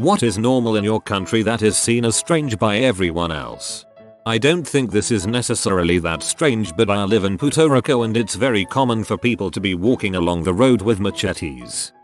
What is normal in your country that is seen as strange by everyone else? I don't think this is necessarily that strange, but I live in Puerto Rico and it's very common for people to be walking along the road with machetes.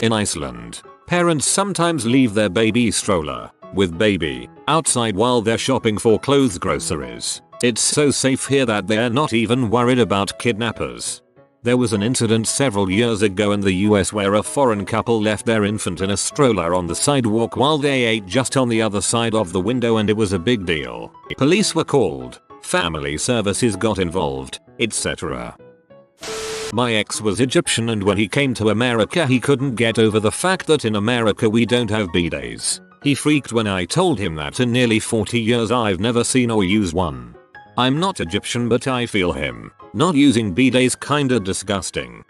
In Iceland, parents sometimes leave their baby stroller with baby outside while they're shopping for clothes groceries. It's so safe here that they're not even worried about kidnappers. There was an incident several years ago in the US where a foreign couple left their infant in a stroller on the sidewalk while they ate just on the other side of the window, and it was a big deal. Police were called, family services got involved, etc. My ex was Egyptian, and when he came to America he couldn't get over the fact that in America we don't have bidets. He freaked when I told him that in nearly 40 years I've never seen or used one. I'm not Egyptian, but I feel him. Not using bidets kinda disgusting.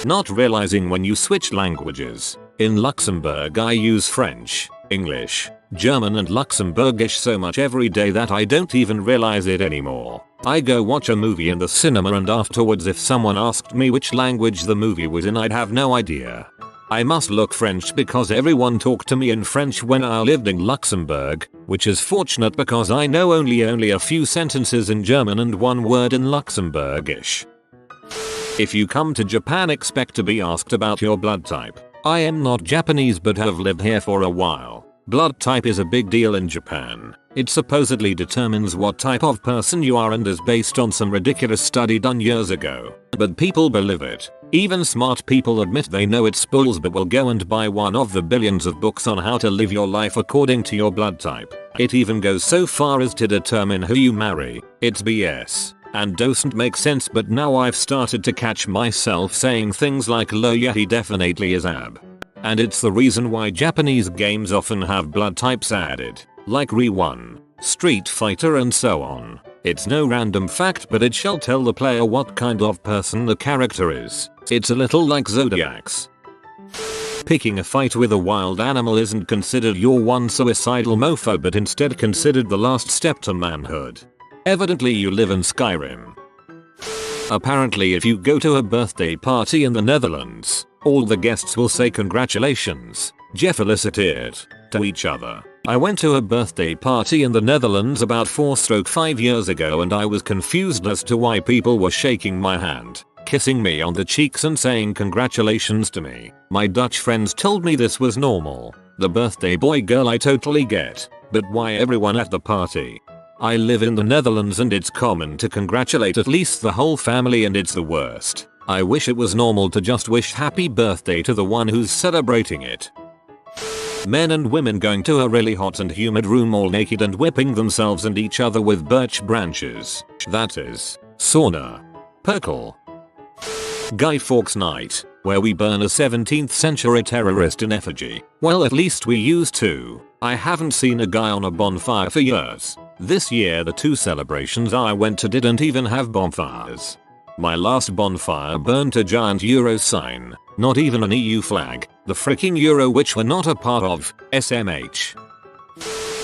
Not realizing when you switch languages. In Luxembourg I use French, English, German and Luxembourgish so much every day that I don't even realize it anymore. I go watch a movie in the cinema and afterwards if someone asked me which language the movie was in I'd have no idea. I must look French because everyone talked to me in French when I lived in Luxembourg, which is fortunate because I know only a few sentences in German and one word in Luxembourgish. If you come to Japan, expect to be asked about your blood type. I am not Japanese but have lived here for a while. Blood type is a big deal in Japan. It supposedly determines what type of person you are and is based on some ridiculous study done years ago. But people believe it. Even smart people admit they know it's bulls but will go and buy one of the billions of books on how to live your life according to your blood type. It even goes so far as to determine who you marry. It's BS. And doesn't make sense, but now I've started to catch myself saying things like "Lo yeah, he definitely is ab." And it's the reason why Japanese games often have blood types added, like Re 1, Street Fighter and so on. It's no random fact, but it shall tell the player what kind of person the character is. It's a little like zodiacs. Picking a fight with a wild animal isn't considered your one suicidal mofo but instead considered the last step to manhood. Evidently you live in Skyrim. Apparently if you go to a birthday party in the Netherlands, all the guests will say congratulations, feliciteerd, to each other. I went to a birthday party in the Netherlands about 4-5 years ago and I was confused as to why people were shaking my hand, kissing me on the cheeks and saying congratulations to me. My Dutch friends told me this was normal. The birthday boy girl I totally get, but why everyone at the party? I live in the Netherlands and it's common to congratulate at least the whole family and it's the worst. I wish it was normal to just wish happy birthday to the one who's celebrating it. Men and women going to a really hot and humid room all naked and whipping themselves and each other with birch branches. That is sauna. Perkle. Guy Fawkes Night, where we burn a 17th century terrorist in effigy. Well, at least we used to. I haven't seen a guy on a bonfire for years. This year the 2 celebrations I went to didn't even have bonfires. My last bonfire burnt a giant Euro sign, not even an EU flag, the fricking Euro which we're not a part of, SMH.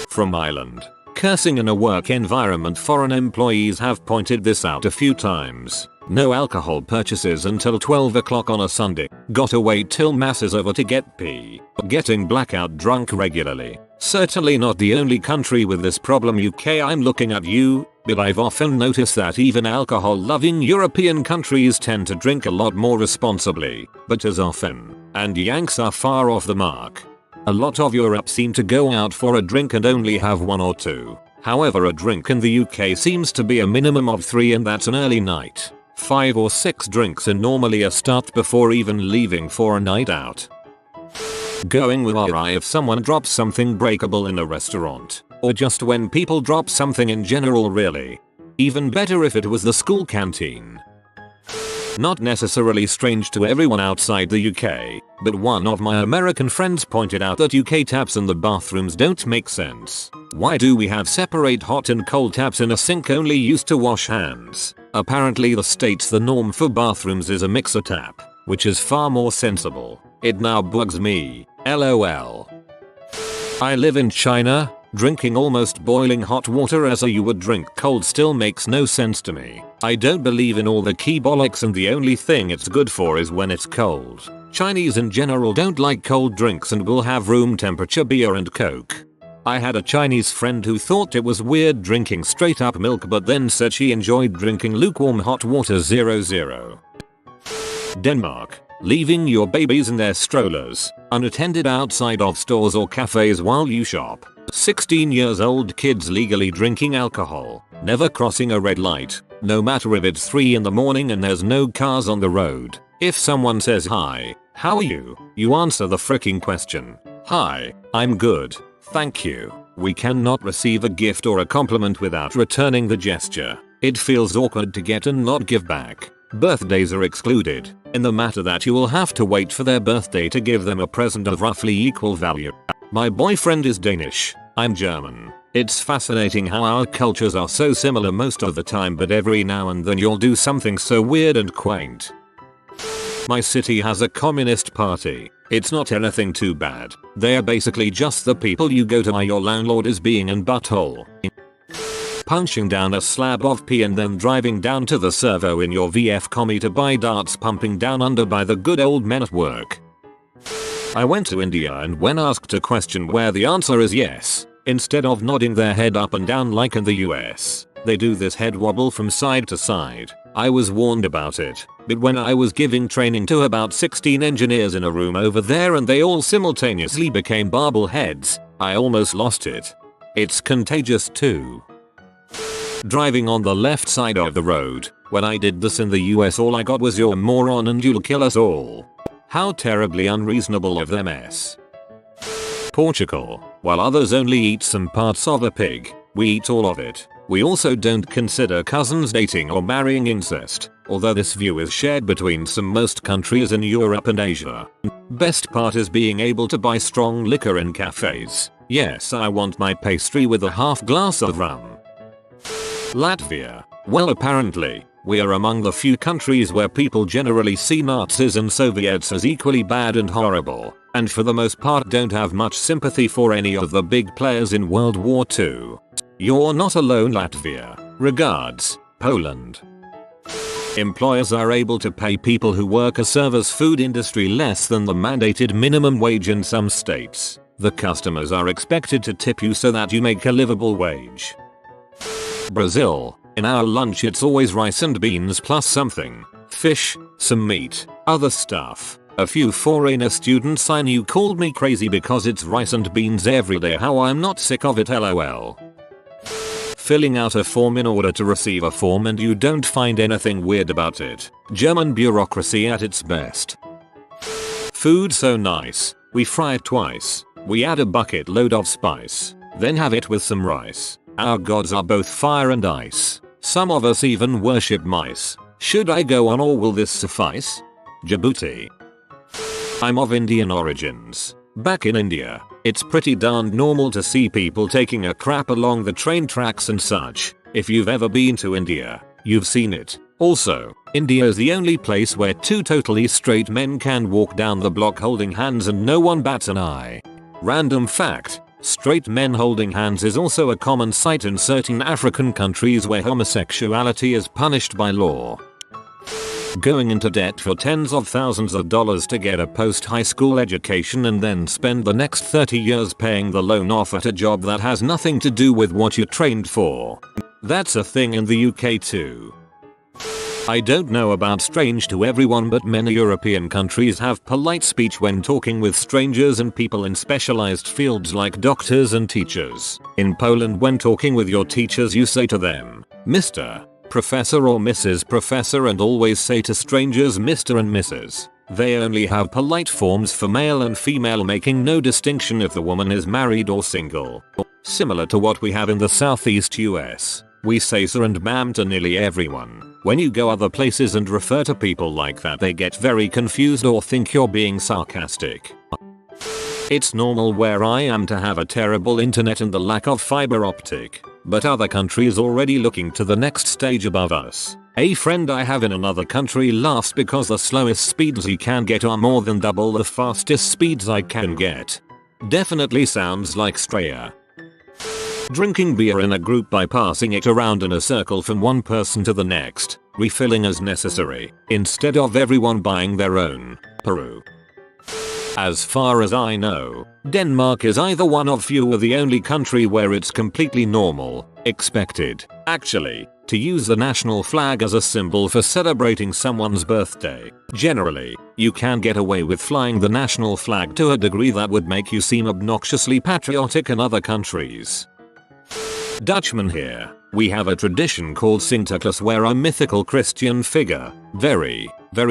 From Ireland. Cursing in a work environment. Foreign employees have pointed this out a few times. No alcohol purchases until 12 o'clock on a Sunday. Gotta wait till mass is over to get pee. Getting blackout drunk regularly. Certainly not the only country with this problem. UK, I'm looking at you, but I've often noticed that even alcohol-loving European countries tend to drink a lot more responsibly, but as often. And Yanks are far off the mark. A lot of Europe seem to go out for a drink and only have 1 or 2. However, a drink in the UK seems to be a minimum of 3 and that's an early night. 5 or 6 drinks are normally a start before even leaving for a night out. Going with RI if someone drops something breakable in a restaurant, or just when people drop something in general really. Even better if it was the school canteen. Not necessarily strange to everyone outside the UK, but one of my American friends pointed out that UK taps in the bathrooms don't make sense. Why do we have separate hot and cold taps in a sink only used to wash hands? Apparently the States the norm for bathrooms is a mixer tap, which is far more sensible. It now bugs me, LOL. I live in China. Drinking almost boiling hot water as you would drink cold still makes no sense to me. I don't believe in all the key bollocks and the only thing it's good for is when it's cold. Chinese in general don't like cold drinks and will have room temperature beer and coke. I had a Chinese friend who thought it was weird drinking straight up milk but then said she enjoyed drinking lukewarm hot water 00. Denmark. Leaving your babies in their strollers, unattended outside of stores or cafes while you shop. 16 years old kids legally drinking alcohol, never crossing a red light, no matter if it's 3 in the morning and there's no cars on the road. If someone says hi, how are you? You answer the freaking question. Hi, I'm good, thank you. We cannot receive a gift or a compliment without returning the gesture. It feels awkward to get and not give back. Birthdays are excluded, in the matter that you will have to wait for their birthday to give them a present of roughly equal value. My boyfriend is Danish, I'm German. It's fascinating how our cultures are so similar most of the time, but every now and then you'll do something so weird and quaint. My city has a communist party. It's not anything too bad. They are basically just the people you go to while your landlord is being an butthole. Punching down a slab of pee and then driving down to the servo in your VF commie to buy darts pumping down under by the good old men at work. I went to India and when asked a question where the answer is yes, instead of nodding their head up and down like in the US, they do this head wobble from side to side. I was warned about it, but when I was giving training to about 16 engineers in a room over there and they all simultaneously became barbel heads, I almost lost it. It's contagious too. Driving on the left side of the road. When I did this in the US all I got was "you're a moron and you'll kill us all." How terribly unreasonable of them. Portugal. While others only eat some parts of a pig, we eat all of it. We also don't consider cousins dating or marrying incest, although this view is shared between most countries in Europe and Asia. Best part is being able to buy strong liquor in cafes. Yes, I want my pastry with a half glass of rum. Latvia. Well, apparently, we are among the few countries where people generally see Nazis and Soviets as equally bad and horrible, and for the most part don't have much sympathy for any of the big players in World War II. You're not alone, Latvia. Regards, Poland. Employers are able to pay people who work a service food industry less than the mandated minimum wage in some states. The customers are expected to tip you so that you make a livable wage. Brazil. In our lunch it's always rice and beans plus something. Fish, some meat, other stuff. A few foreigner students I knew called me crazy because it's rice and beans every day. How I'm not sick of it, lol. Filling out a form in order to receive a form and you don't find anything weird about it. German bureaucracy at its best. Food so nice, we fry it twice. We add a bucket load of spice, then have it with some rice. Our gods are both fire and ice. Some of us even worship mice. Should I go on or will this suffice? Djibouti. I'm of Indian origins. Back in India, it's pretty darn normal to see people taking a crap along the train tracks and such. If you've ever been to India, you've seen it. Also, India is the only place where two totally straight men can walk down the block holding hands and no one bats an eye. Random fact. Straight men holding hands is also a common sight in certain African countries where homosexuality is punished by law. Going into debt for tens of thousands of dollars to get a post-high school education and then spend the next 30 years paying the loan off at a job that has nothing to do with what you trained for. That's a thing in the UK too. I don't know about strange to everyone, but many European countries have polite speech when talking with strangers and people in specialized fields like doctors and teachers. In Poland, when talking with your teachers you say to them, Mr. Professor or Mrs. Professor, and always say to strangers Mr. and Mrs. They only have polite forms for male and female, making no distinction if the woman is married or single. Similar to what we have in the Southeast US. We say sir and ma'am to nearly everyone. When you go other places and refer to people like that, they get very confused or think you're being sarcastic. It's normal where I am to have a terrible internet and the lack of fiber optic, but other countries already looking to the next stage above us. A friend I have in another country laughs because the slowest speeds he can get are more than double the fastest speeds I can get. Definitely sounds like Straya. Drinking beer in a group by passing it around in a circle from one person to the next, refilling as necessary, instead of everyone buying their own. Peru. As far as I know, Denmark is either one of few or the only country where it's completely normal, expected, actually, to use the national flag as a symbol for celebrating someone's birthday. Generally, you can get away with flying the national flag to a degree that would make you seem obnoxiously patriotic in other countries. Dutchman here. We have a tradition called Sinterklaas where a mythical Christian figure, very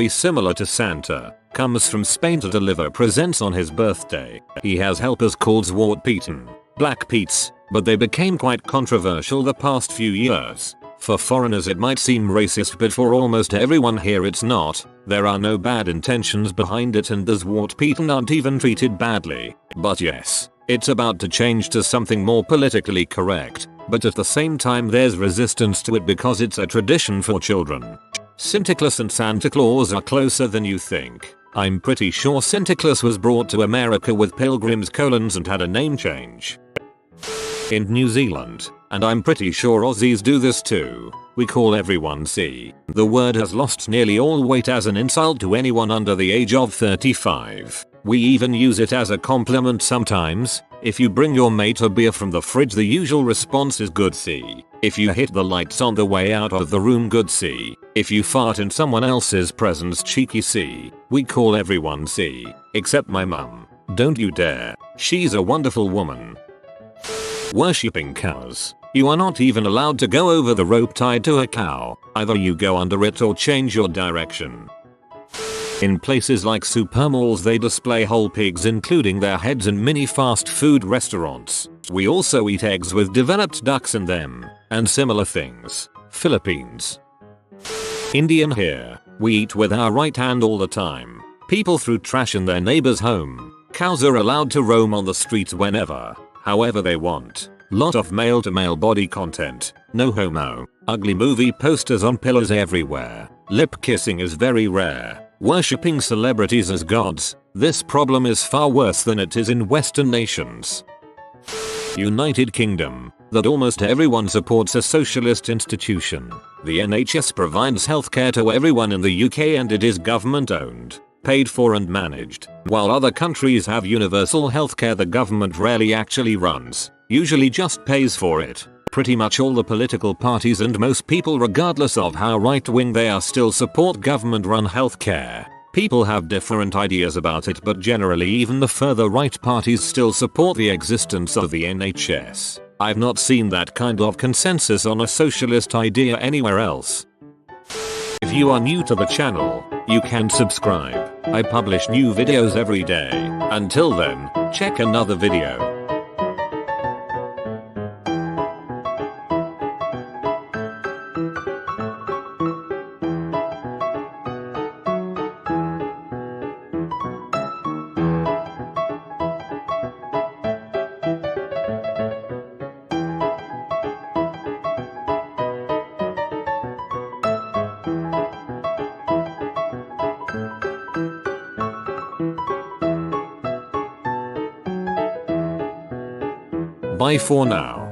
similar to Santa, comes from Spain to deliver presents on his birthday. He has helpers called zwart pieten, black peets, but they became quite controversial the past few years. For foreigners it might seem racist, but for almost everyone here it's not. There are no bad intentions behind it and the zwart pieten aren't even treated badly. But yes, it's about to change to something more politically correct, but at the same time there's resistance to it because it's a tradition for children. Sinterklaas and Santa Claus are closer than you think. I'm pretty sure Sinterklaas was brought to America with pilgrims' colons and had a name change. In New Zealand, and I'm pretty sure Aussies do this too, we call everyone C. The word has lost nearly all weight as an insult to anyone under the age of 35. We even use it as a compliment sometimes. If you bring your mate a beer from the fridge, the usual response is good C. If you hit the lights on the way out of the room, good C. If you fart in someone else's presence, cheeky C. We call everyone C, except my mum. Don't you dare. She's a wonderful woman. Worshipping cows. You are not even allowed to go over the rope tied to a cow. Either you go under it or change your direction. In places like supermalls they display whole pigs including their heads in mini fast food restaurants. We also eat eggs with developed ducks in them, and similar things. Philippines. Indian here. We eat with our right hand all the time. People threw trash in their neighbor's home. Cows are allowed to roam on the streets whenever, however they want. Lot of male to male body content. No homo. Ugly movie posters on pillars everywhere. Lip kissing is very rare. Worshipping celebrities as gods. This problem is far worse than it is in Western nations. United Kingdom. That almost everyone supports a socialist institution. The NHS provides healthcare to everyone in the UK and it is government owned, paid for and managed. While other countries have universal healthcare, the government rarely actually runs, usually just pays for it. Pretty much all the political parties and most people, regardless of how right-wing they are, still support government-run healthcare. People have different ideas about it, but generally even the further right parties still support the existence of the NHS. I've not seen that kind of consensus on a socialist idea anywhere else. If you are new to the channel, you can subscribe. I publish new videos every day. Until then, check another video. Bye for now.